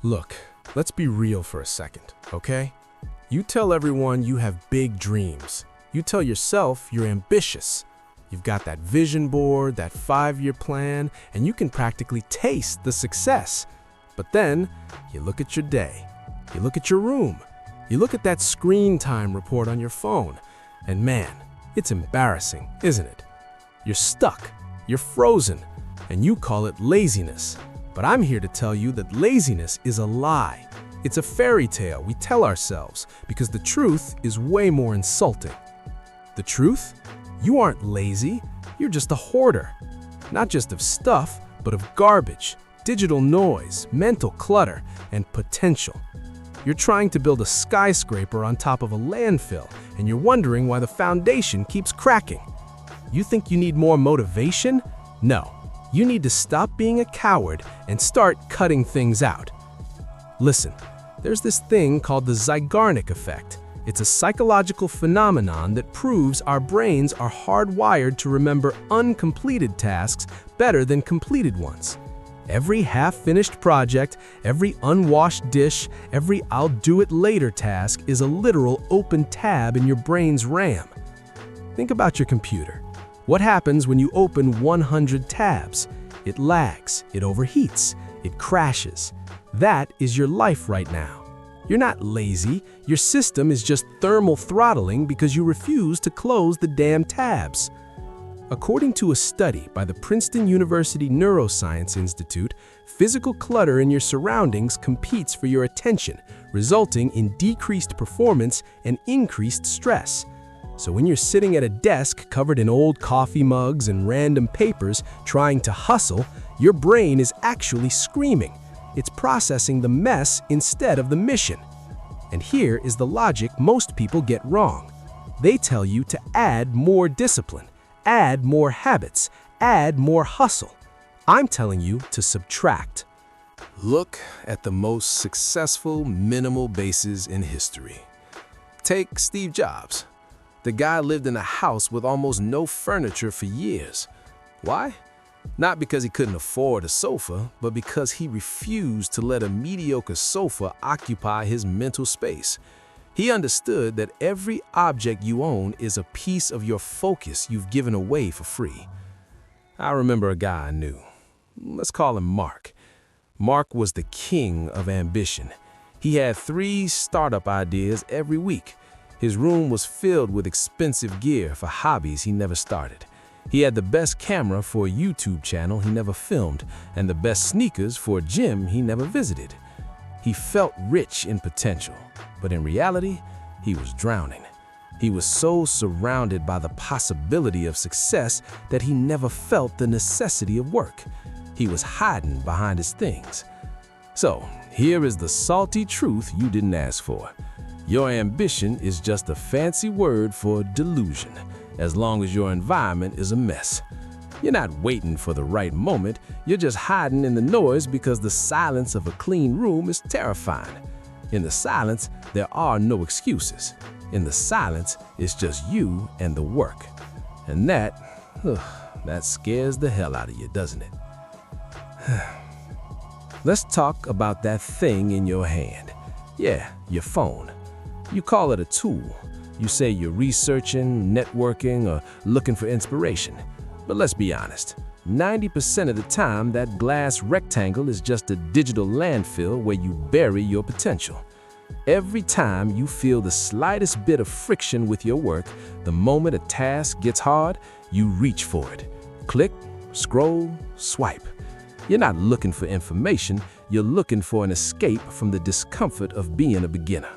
Look, let's be real for a second, okay? You tell everyone you have big dreams. You tell yourself you're ambitious. You've got that vision board, that 5-year plan, and you can practically taste the success. But then, you look at your day. You look at your room. You look at that screen time report on your phone. And man, it's embarrassing, isn't it? You're stuck. You're frozen. And you call it laziness. But I'm here to tell you that laziness is a lie. It's a fairy tale we tell ourselves because the truth is way more insulting. The truth? You aren't lazy. You're just a hoarder. Not just of stuff, but of garbage, digital noise, mental clutter, and potential. You're trying to build a skyscraper on top of a landfill, and you're wondering why the foundation keeps cracking. You think you need more motivation? No. You need to stop being a coward and start cutting things out. Listen, there's this thing called the Zeigarnik Effect. It's a psychological phenomenon that proves our brains are hardwired to remember uncompleted tasks better than completed ones. Every half-finished project, every unwashed dish, every I'll do it later task is a literal open tab in your brain's RAM. Think about your computer. What happens when you open 100 tabs? It lags, it overheats, it crashes. That is your life right now. You're not lazy, your system is just thermal throttling because you refuse to close the damn tabs. According to a study by the Princeton University Neuroscience Institute, physical clutter in your surroundings competes for your attention, resulting in decreased performance and increased stress. So when you're sitting at a desk covered in old coffee mugs and random papers trying to hustle, your brain is actually screaming. It's processing the mess instead of the mission. And here is the logic most people get wrong. They tell you to add more discipline, add more habits, add more hustle. I'm telling you to subtract. Look at the most successful minimal bases in history. Take Steve Jobs. The guy lived in a house with almost no furniture for years. Why? Not because he couldn't afford a sofa, but because he refused to let a mediocre sofa occupy his mental space. He understood that every object you own is a piece of your focus you've given away for free. I remember a guy I knew. Let's call him Mark. Mark was the king of ambition. He had 3 startup ideas every week. His room was filled with expensive gear for hobbies he never started. He had the best camera for a YouTube channel he never filmed, and the best sneakers for a gym he never visited. He felt rich in potential, but in reality, he was drowning. He was so surrounded by the possibility of success that he never felt the necessity of work. He was hiding behind his things. So, here is the salty truth you didn't ask for. Your ambition is just a fancy word for delusion, as long as your environment is a mess. You're not waiting for the right moment, you're just hiding in the noise because the silence of a clean room is terrifying. In the silence, there are no excuses. In the silence, it's just you and the work. And that scares the hell out of you, doesn't it? Let's talk about that thing in your hand. Yeah, your phone. You call it a tool. You say you're researching, networking, or looking for inspiration. But let's be honest, 90% of the time that glass rectangle is just a digital landfill where you bury your potential. Every time you feel the slightest bit of friction with your work, the moment a task gets hard, you reach for it. Click, scroll, swipe. You're not looking for information, you're looking for an escape from the discomfort of being a beginner.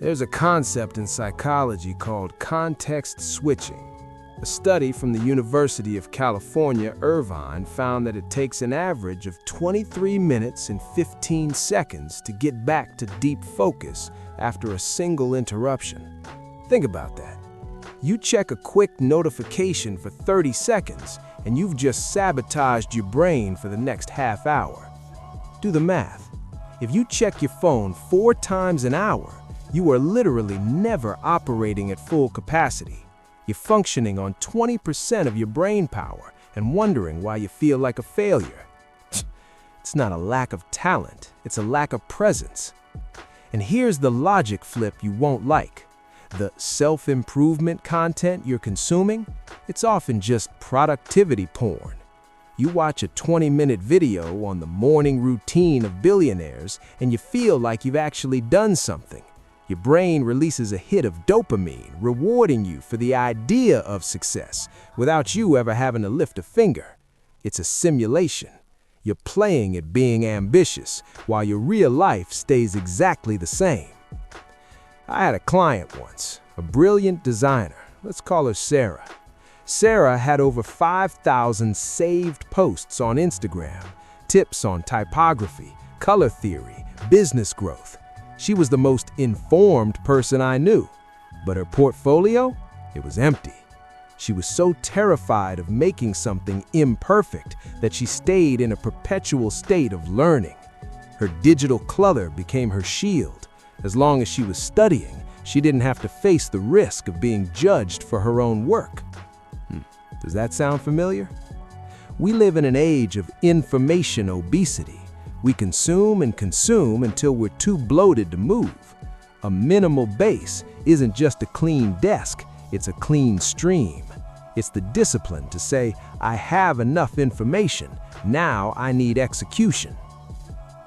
There's a concept in psychology called context switching. A study from the University of California, Irvine, found that it takes an average of 23 minutes and 15 seconds to get back to deep focus after a single interruption. Think about that. You check a quick notification for 30 seconds, and you've just sabotaged your brain for the next half hour. Do the math. If you check your phone 4 times an hour, you are literally never operating at full capacity. You're functioning on 20% of your brain power and wondering why you feel like a failure. It's not a lack of talent, it's a lack of presence. And here's the logic flip you won't like. The self-improvement content you're consuming, it's often just productivity porn. You watch a 20-minute video on the morning routine of billionaires and you feel like you've actually done something. Your brain releases a hit of dopamine, rewarding you for the idea of success, without you ever having to lift a finger. It's a simulation. You're playing at being ambitious, while your real life stays exactly the same. I had a client once, a brilliant designer. Let's call her Sarah. Sarah had over 5,000 saved posts on Instagram, tips on typography, color theory, business growth. She was the most informed person I knew, but her portfolio, it was empty. She was so terrified of making something imperfect that she stayed in a perpetual state of learning. Her digital clutter became her shield. As long as she was studying, she didn't have to face the risk of being judged for her own work. Does that sound familiar? We live in an age of information obesity. We consume and consume until we're too bloated to move. A minimal base isn't just a clean desk, it's a clean stream. It's the discipline to say, I have enough information, now I need execution.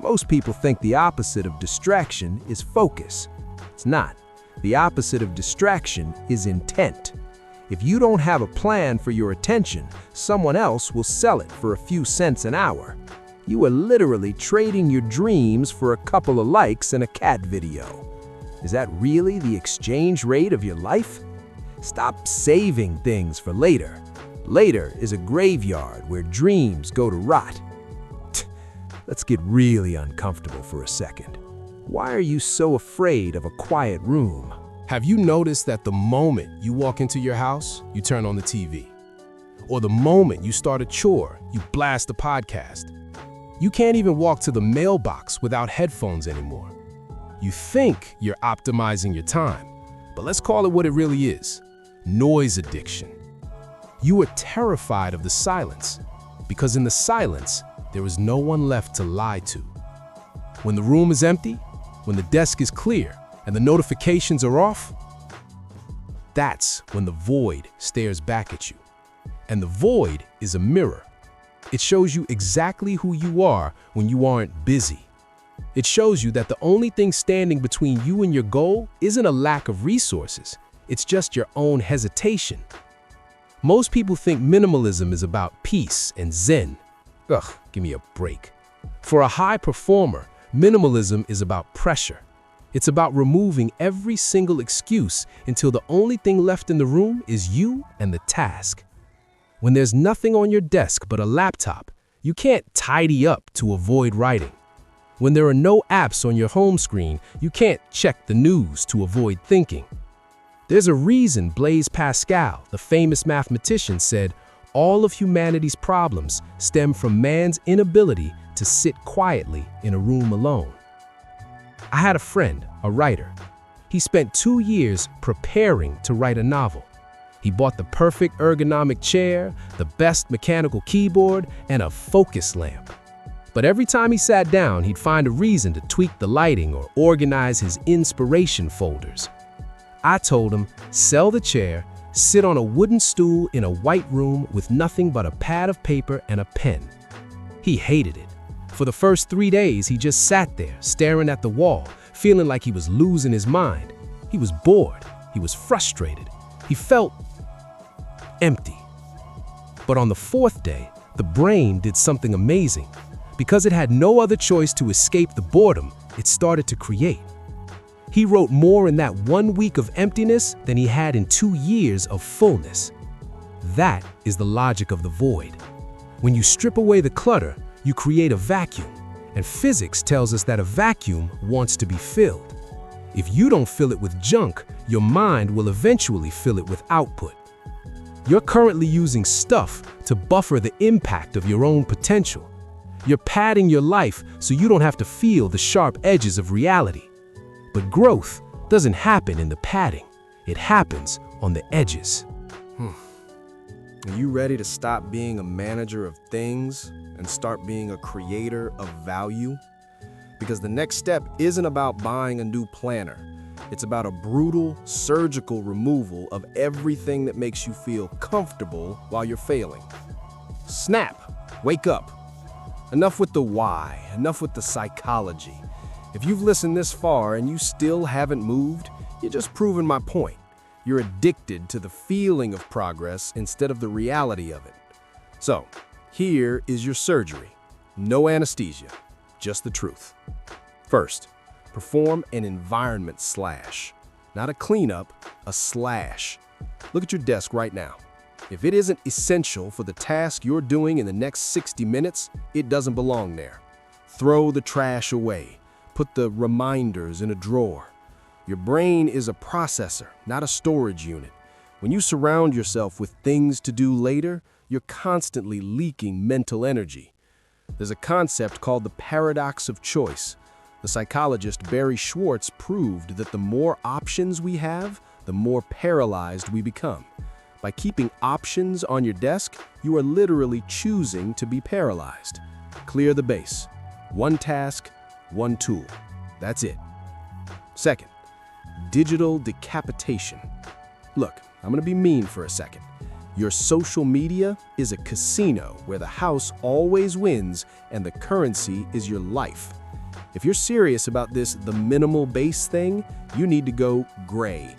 Most people think the opposite of distraction is focus. It's not. The opposite of distraction is intent. If you don't have a plan for your attention, someone else will sell it for a few cents an hour. You are literally trading your dreams for a couple of likes in a cat video. Is that really the exchange rate of your life? Stop saving things for later. Later is a graveyard where dreams go to rot. Let's get really uncomfortable for a second. Why are you so afraid of a quiet room? Have you noticed that the moment you walk into your house, you turn on the TV? Or the moment you start a chore, you blast a podcast? You can't even walk to the mailbox without headphones anymore. You think you're optimizing your time, but let's call it what it really is: noise addiction. You are terrified of the silence, because in the silence, there is no one left to lie to. When the room is empty, when the desk is clear, and the notifications are off, that's when the void stares back at you. And the void is a mirror. It shows you exactly who you are when you aren't busy. It shows you that the only thing standing between you and your goal isn't a lack of resources, it's just your own hesitation. Most people think minimalism is about peace and zen. Ugh, give me a break. For a high performer, minimalism is about pressure. It's about removing every single excuse until the only thing left in the room is you and the task. When there's nothing on your desk but a laptop, you can't tidy up to avoid writing. When there are no apps on your home screen, you can't check the news to avoid thinking. There's a reason Blaise Pascal, the famous mathematician, said, all of humanity's problems stem from man's inability to sit quietly in a room alone. I had a friend, a writer. He spent 2 years preparing to write a novel. He bought the perfect ergonomic chair, the best mechanical keyboard, and a focus lamp. But every time he sat down, he'd find a reason to tweak the lighting or organize his inspiration folders. I told him, sell the chair, sit on a wooden stool in a white room with nothing but a pad of paper and a pen. He hated it. For the first 3 days, he just sat there, staring at the wall, feeling like he was losing his mind. He was bored. He was frustrated. He felt empty. But on the 4th day, the brain did something amazing. Because it had no other choice to escape the boredom, it started to create. He wrote more in that 1 week of emptiness than he had in 2 years of fullness. That is the logic of the void. When you strip away the clutter, you create a vacuum, and physics tells us that a vacuum wants to be filled. If you don't fill it with junk, your mind will eventually fill it with output. You're currently using stuff to buffer the impact of your own potential. You're padding your life so you don't have to feel the sharp edges of reality. But growth doesn't happen in the padding. It happens on the edges. Are you ready to stop being a manager of things and start being a creator of value? Because the next step isn't about buying a new planner. It's about a brutal, surgical removal of everything that makes you feel comfortable while you're failing. Snap! Wake up! Enough with the why, enough with the psychology. If you've listened this far and you still haven't moved, you're just proving my point. You're addicted to the feeling of progress instead of the reality of it. So, here is your surgery. No anesthesia, just the truth. First, perform an environment slash. Not a cleanup, a slash. Look at your desk right now. If it isn't essential for the task you're doing in the next 60 minutes, it doesn't belong there. Throw the trash away. Put the reminders in a drawer. Your brain is a processor, not a storage unit. When you surround yourself with things to do later, you're constantly leaking mental energy. There's a concept called the paradox of choice. The psychologist Barry Schwartz proved that the more options we have, the more paralyzed we become. By keeping options on your desk, you are literally choosing to be paralyzed. Clear the base. One task, one tool. That's it. Second, digital decapitation. Look, I'm gonna be mean for a second. Your social media is a casino where the house always wins and the currency is your life. If you're serious about the minimal base thing, you need to go gray.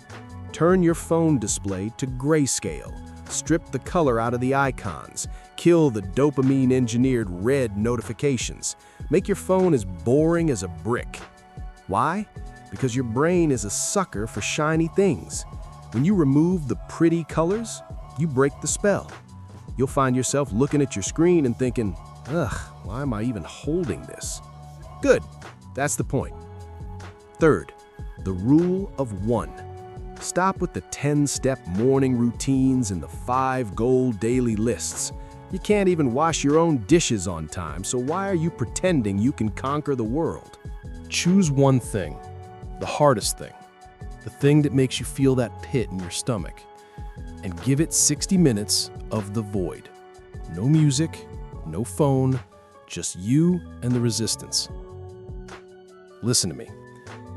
Turn your phone display to grayscale. Strip the color out of the icons. Kill the dopamine-engineered red notifications. Make your phone as boring as a brick. Why? Because your brain is a sucker for shiny things. When you remove the pretty colors, you break the spell. You'll find yourself looking at your screen and thinking, ugh, why am I even holding this? Good, that's the point. Third, the rule of one. Stop with the 10-step morning routines and the 5 goal daily lists. You can't even wash your own dishes on time, so why are you pretending you can conquer the world? Choose one thing, the hardest thing, the thing that makes you feel that pit in your stomach, and give it 60 minutes of the void. No music, no phone, just you and the resistance. Listen to me.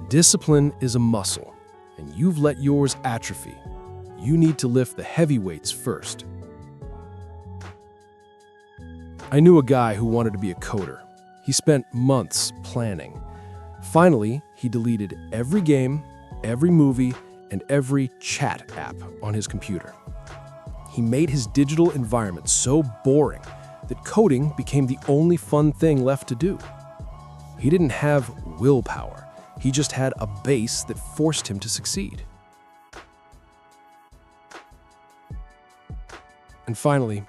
Discipline is a muscle, and you've let yours atrophy. You need to lift the heavy weights first. I knew a guy who wanted to be a coder. He spent months planning. Finally, he deleted every game, every movie, and every chat app on his computer. He made his digital environment so boring that coding became the only fun thing left to do. He didn't have willpower. He just had a base that forced him to succeed. And finally,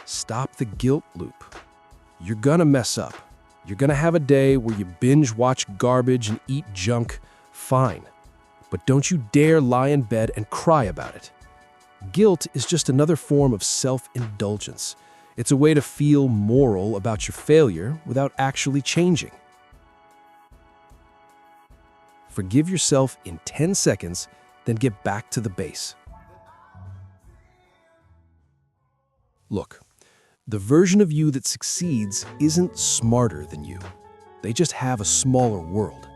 stop the guilt loop. You're gonna mess up. You're gonna have a day where you binge watch garbage and eat junk. Fine. But don't you dare lie in bed and cry about it. Guilt is just another form of self-indulgence. It's a way to feel moral about your failure without actually changing. Forgive yourself in 10 seconds, then get back to the base. Look, the version of you that succeeds isn't smarter than you. They just have a smaller world.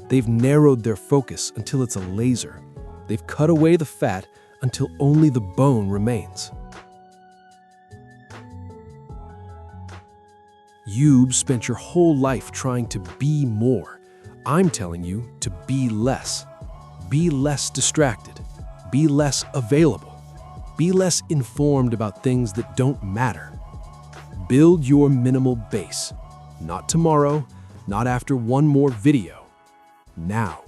They've narrowed their focus until it's a laser. They've cut away the fat until only the bone remains. You've spent your whole life trying to be more. I'm telling you to be less. Be less distracted. Be less available. Be less informed about things that don't matter. Build your minimal base. Not tomorrow, not after one more video. Now.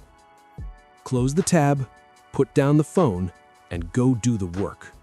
Close the tab, put down the phone, and go do the work.